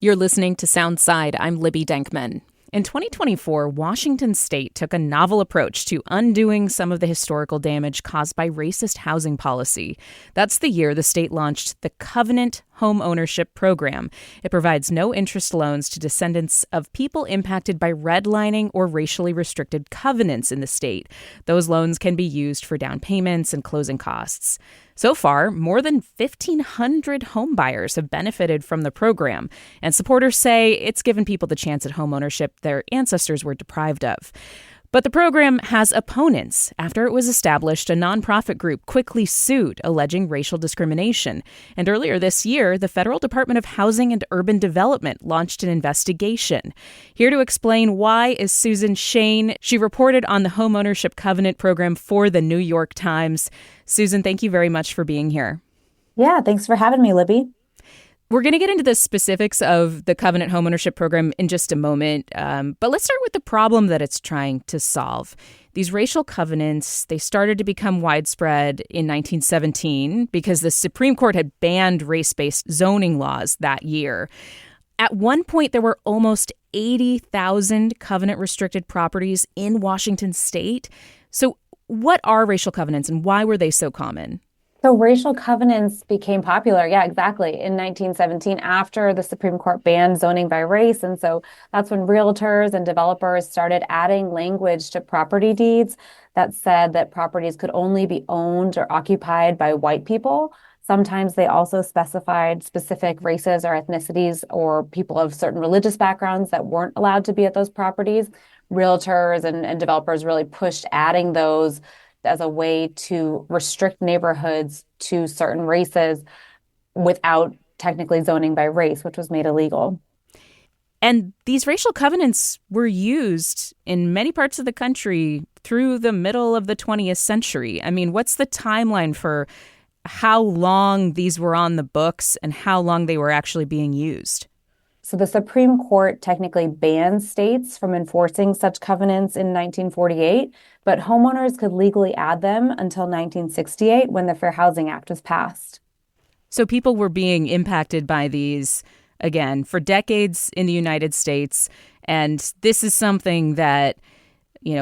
You're listening to Soundside. I'm Libby Denkman. In 2024, Washington state took a novel approach to undoing some of the historical damage caused by racist housing policy. That's the year the state launched the Covenant Home Ownership Program. It provides no-interest loans to descendants of people impacted by redlining or racially restricted covenants in the state. Those loans can be used for down payments and closing costs. So far, more than 1,500 homebuyers have benefited from the program, and supporters say it's given people the chance at homeownership their ancestors were deprived of. But the program has opponents. After it was established, a nonprofit group quickly sued, alleging racial discrimination. And earlier this year, the Federal Department of Housing and Urban Development launched an investigation. Here to explain why is Susan Shain. She reported on the Homeownership Covenant program for the New York Times. Susan, thank you very much for being here. Yeah, thanks for having me, Libby. We're going to get into the specifics of the Covenant Homeownership Program in just a moment, but let's start with the problem that it's trying to solve. These racial covenants, they started to become widespread in 1917 because the Supreme Court had banned race-based zoning laws that year. At one point, there were almost 80,000 covenant-restricted properties in Washington state. So what are racial covenants and why were they so common? So racial covenants became popular. Yeah, exactly. In 1917, after the Supreme Court banned zoning by race. And so that's when realtors and developers started adding language to property deeds that said that properties could only be owned or occupied by white people. Sometimes they also specified specific races or ethnicities or people of certain religious backgrounds that weren't allowed to be at those properties. Realtors and developers really pushed adding those as a way to restrict neighborhoods to certain races without technically zoning by race, which was made illegal. And these racial covenants were used in many parts of the country through the middle of the 20th century. I mean, what's the timeline for how long these were on the books and how long they were actually being used? So the Supreme Court technically banned states from enforcing such covenants in 1948, but homeowners could legally add them until 1968 when the Fair Housing Act was passed. So people were being impacted by these, again, for decades in the United States. And this is something that,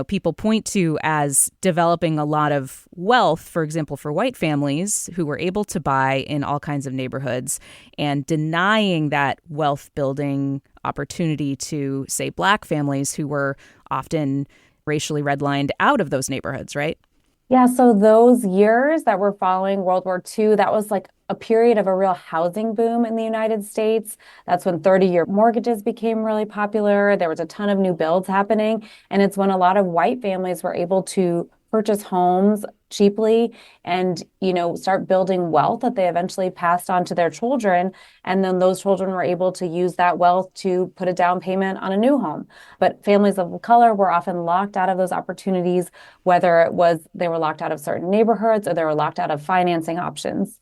people point to as developing a lot of wealth, for example, for white families who were able to buy in all kinds of neighborhoods and denying that wealth building opportunity to, say, black families who were often racially redlined out of those neighborhoods, right? Yeah, so those years that were following World War II, that was like a period of a real housing boom in the United States. That's when 30-year mortgages became really popular. There was a ton of new builds happening. And it's when a lot of white families were able to purchase homes cheaply and, start building wealth that they eventually passed on to their children. And then those children were able to use that wealth to put a down payment on a new home. But families of color were often locked out of those opportunities, whether it was they were locked out of certain neighborhoods or they were locked out of financing options.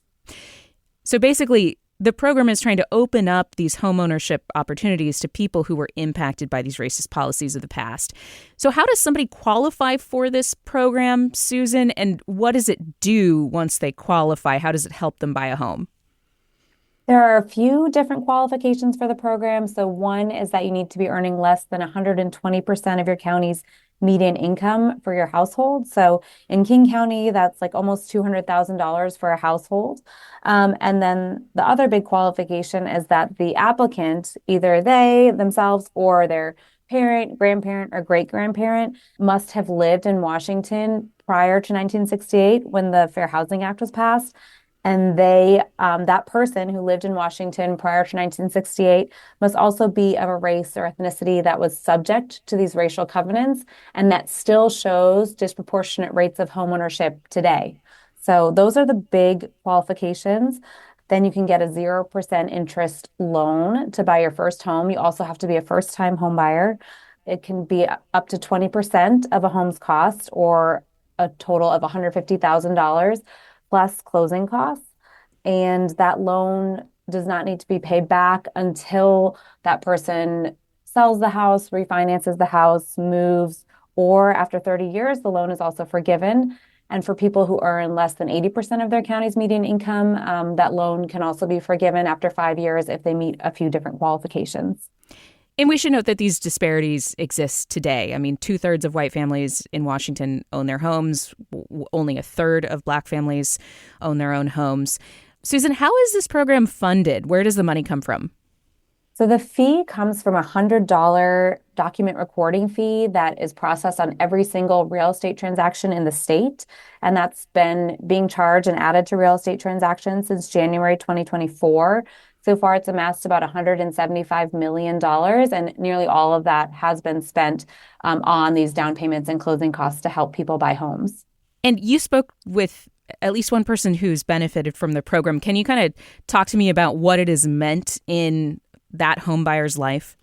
So basically, the program is trying to open up these homeownership opportunities to people who were impacted by these racist policies of the past. So how does somebody qualify for this program, Susan? And what does it do once they qualify? How does it help them buy a home? There are a few different qualifications for the program. So one is that you need to be earning less than 120% of your county's median income for your household. So in King County, that's like almost $200,000 for a household. And then the other big qualification is that the applicant, either they themselves or their parent, grandparent, or great-grandparent, must have lived in Washington prior to 1968 when the Fair Housing Act was passed. And that person who lived in Washington prior to 1968 must also be of a race or ethnicity that was subject to these racial covenants, and that still shows disproportionate rates of homeownership today. So those are the big qualifications. Then you can get a 0% interest loan to buy your first home. You also have to be a first-time home buyer. It can be up to 20% of a home's cost or a total of $150,000 plus closing costs. And that loan does not need to be paid back until that person sells the house, refinances the house, moves, or after 30 years, the loan is also forgiven. And for people who earn less than 80% of their county's median income, that loan can also be forgiven after 5 years if they meet a few different qualifications. And we should note that these disparities exist today. I mean, 2/3 of white families in Washington own their homes. Only a third of black families own their own homes. Susan, how is this program funded? Where does the money come from? So the fee comes from a $100 document recording fee that is processed on every single real estate transaction in the state. And that's been being charged and added to real estate transactions since January 2024. So far, it's amassed about $175 million, and nearly all of that has been spent on these down payments and closing costs to help people buy homes. And you spoke with at least one person who's benefited from the program. Can you kind of talk to me about what it has meant in that home buyer's life?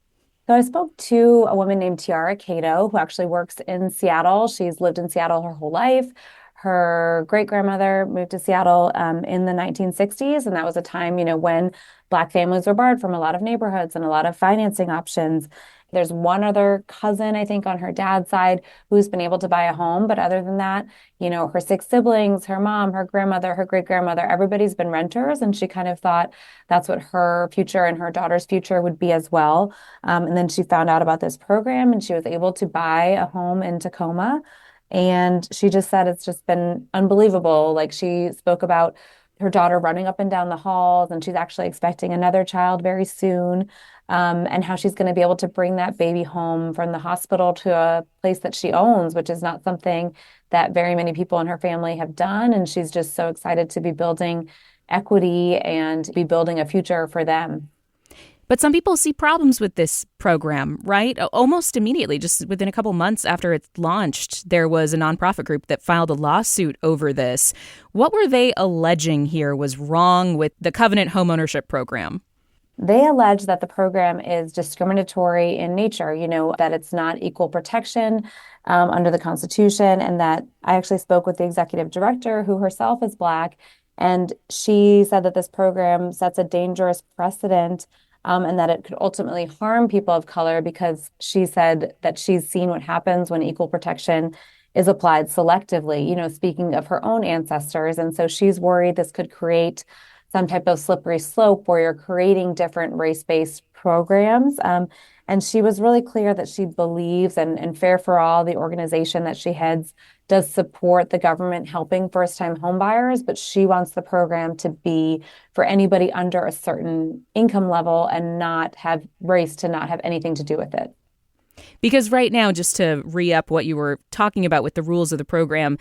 So I spoke to a woman named KUOW who actually works in Seattle. She's lived in Seattle her whole life. Her great-grandmother moved to Seattle in the 1960s, and that was a time, when Black families were barred from a lot of neighborhoods and a lot of financing options. There's one other cousin, I think, on her dad's side who's been able to buy a home. But other than that, her six siblings, her mom, her grandmother, her great-grandmother, everybody's been renters. And she kind of thought that's what her future and her daughter's future would be as well. And then she found out about this program and she was able to buy a home in Tacoma. And she just said it's just been unbelievable. Like, she spoke about her daughter running up and down the halls, and she's actually expecting another child very soon, and how she's going to be able to bring that baby home from the hospital to a place that she owns, which is not something that very many people in her family have done. And she's just so excited to be building equity and be building a future for them. But some people see problems with this program, right? Almost immediately, just within a couple months after it launched, there was a nonprofit group that filed a lawsuit over this. What were they alleging here was wrong with the Covenant homeownership program? They allege that the program is discriminatory in nature, that it's not equal protection under the Constitution, and that I actually spoke with the executive director, who herself is Black, and she said that this program sets a dangerous precedent, and that it could ultimately harm people of color, because she said that she's seen what happens when equal protection is applied selectively, speaking of her own ancestors. And so she's worried this could create some type of slippery slope where you're creating different race-based programs. And she was really clear that she believes, and Fair for All, the organization that she heads, does support the government helping first-time homebuyers, but she wants the program to be for anybody under a certain income level and not have race to not have anything to do with it. Because right now, just to re-up what you were talking about with the rules of the program,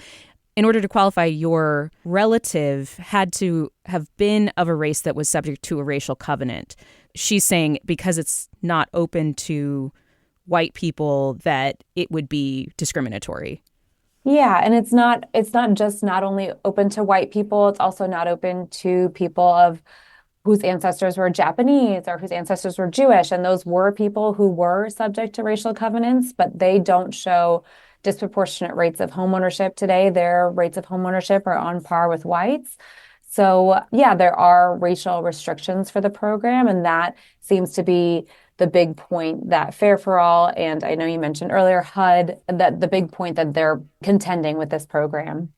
in order to qualify, your relative had to have been of a race that was subject to a racial covenant. She's saying because it's not open to white people that it would be discriminatory. Yeah, and it's not just not only open to white people, it's also not open to people of whose ancestors were Japanese or whose ancestors were Jewish. And those were people who were subject to racial covenants, but they don't show disproportionate rates of homeownership today. Their rates of homeownership are on par with whites. So yeah, there are racial restrictions for the program, and that seems to be the big point that Fair for All, and I know you mentioned earlier HUD, that the big point that they're contending with this program.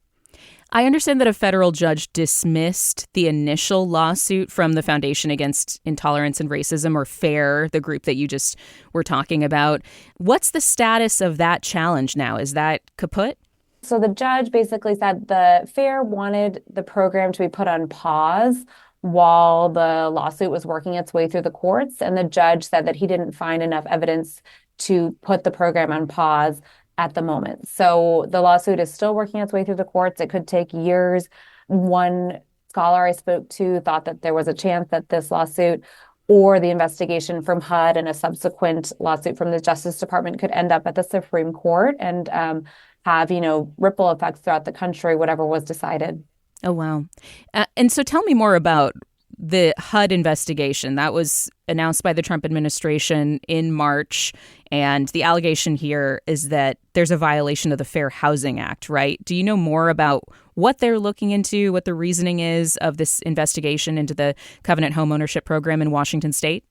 I understand that a federal judge dismissed the initial lawsuit from the Foundation Against Intolerance and Racism, or FAIR, the group that you just were talking about. What's the status of that challenge now? Is that kaput? So the judge basically said the FAIR wanted the program to be put on pause while the lawsuit was working its way through the courts. And the judge said that he didn't find enough evidence to put the program on pause at the moment. So the lawsuit is still working its way through the courts. It could take years. One scholar I spoke to thought that there was a chance that this lawsuit or the investigation from HUD and a subsequent lawsuit from the Justice Department could end up at the Supreme Court and have, ripple effects throughout the country, whatever was decided. Oh, wow. And so tell me more about the HUD investigation that was announced by the Trump administration in March. And the allegation here is that there's a violation of the Fair Housing Act, right? Do you know more about what they're looking into, what the reasoning is of this investigation into the Covenant homeownership program in Washington state?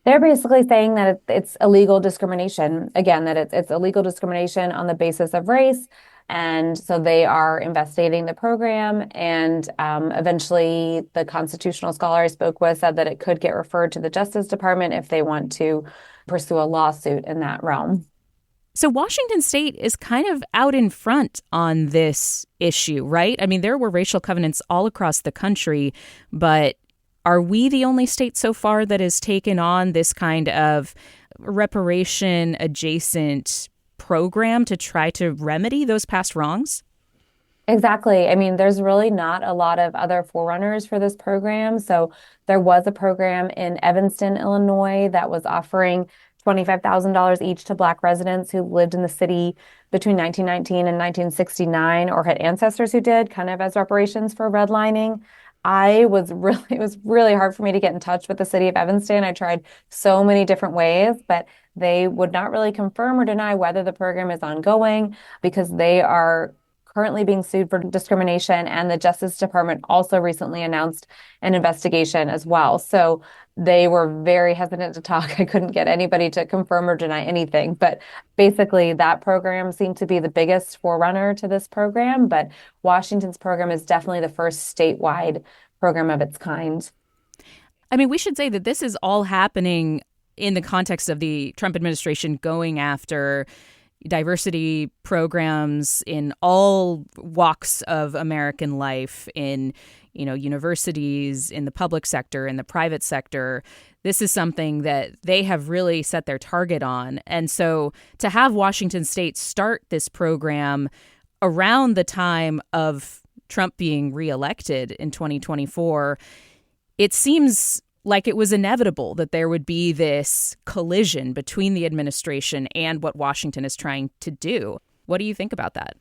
They're basically saying that it's illegal discrimination. Again, that it's illegal discrimination on the basis of race. And so they are investigating the program. And eventually, the constitutional scholar I spoke with said that it could get referred to the Justice Department if they want to pursue a lawsuit in that realm. So Washington State is kind of out in front on this issue, right? I mean, there were racial covenants all across the country, but are we the only state so far that has taken on this kind of reparation adjacent program to try to remedy those past wrongs? Exactly. I mean, there's really not a lot of other forerunners for this program. So there was a program in Evanston, Illinois, that was offering $25,000 each to Black residents who lived in the city between 1919 and 1969 or had ancestors who did, kind of as reparations for redlining. It was really hard for me to get in touch with the city of Evanston. I tried so many different ways, but they would not really confirm or deny whether the program is ongoing because they are currently being sued for discrimination, and the Justice Department also recently announced an investigation as well. So they were very hesitant to talk. I couldn't get anybody to confirm or deny anything. But basically, that program seemed to be the biggest forerunner to this program. But Washington's program is definitely the first statewide program of its kind. I mean, we should say that this is all happening in the context of the Trump administration going after diversity programs in all walks of American life, in, universities, in the public sector, in the private sector. This is something that they have really set their target on. And so to have Washington State start this program around the time of Trump being reelected in 2024, it seems like it was inevitable that there would be this collision between the administration and what Washington is trying to do. What do you think about that?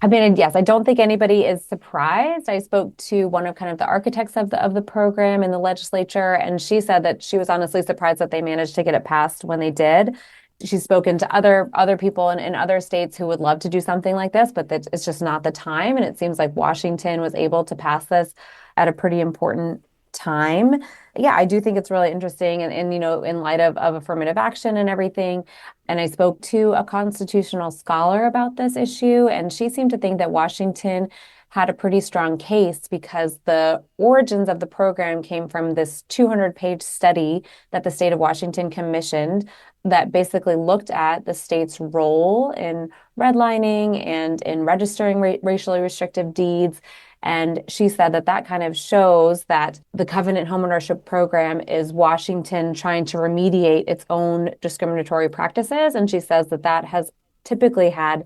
I mean, yes, I don't think anybody is surprised. I spoke to one of kind of the architects of the program in the legislature, and she said that she was honestly surprised that they managed to get it passed when they did. She's spoken to other people in other states who would love to do something like this, but that it's just not the time. And it seems like Washington was able to pass this at a pretty important time. Yeah, I do think it's really interesting and in light of affirmative action and everything. And I spoke to a constitutional scholar about this issue, and she seemed to think that Washington had a pretty strong case because the origins of the program came from this 200-page study that the state of Washington commissioned that basically looked at the state's role in redlining and in registering racially restrictive deeds. And she said that kind of shows that the covenant homeownership program is Washington trying to remediate its own discriminatory practices. And she says that has typically had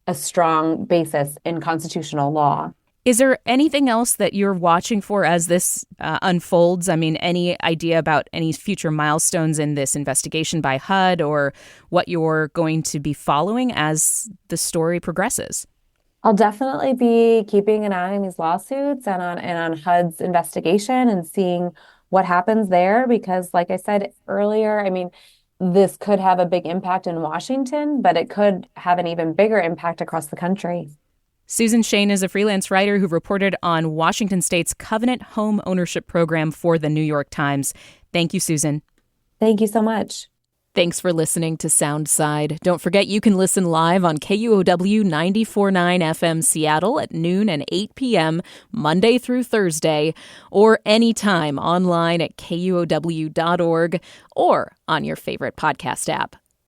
a strong basis in constitutional law. Is there anything else that you're watching for as this unfolds? I mean, any idea about any future milestones in this investigation by HUD or what you're going to be following as the story progresses? I'll definitely be keeping an eye on these lawsuits and on HUD's investigation and seeing what happens there, because like I said earlier, I mean, this could have a big impact in Washington, but it could have an even bigger impact across the country. Susan Shain is a freelance writer who reported on Washington State's Covenant Home Ownership Program for the New York Times. Thank you, Susan. Thank you so much. Thanks for listening to Soundside. Don't forget you can listen live on KUOW 94.9 FM Seattle at noon and 8 p.m. Monday through Thursday, or anytime online at KUOW.org or on your favorite podcast app.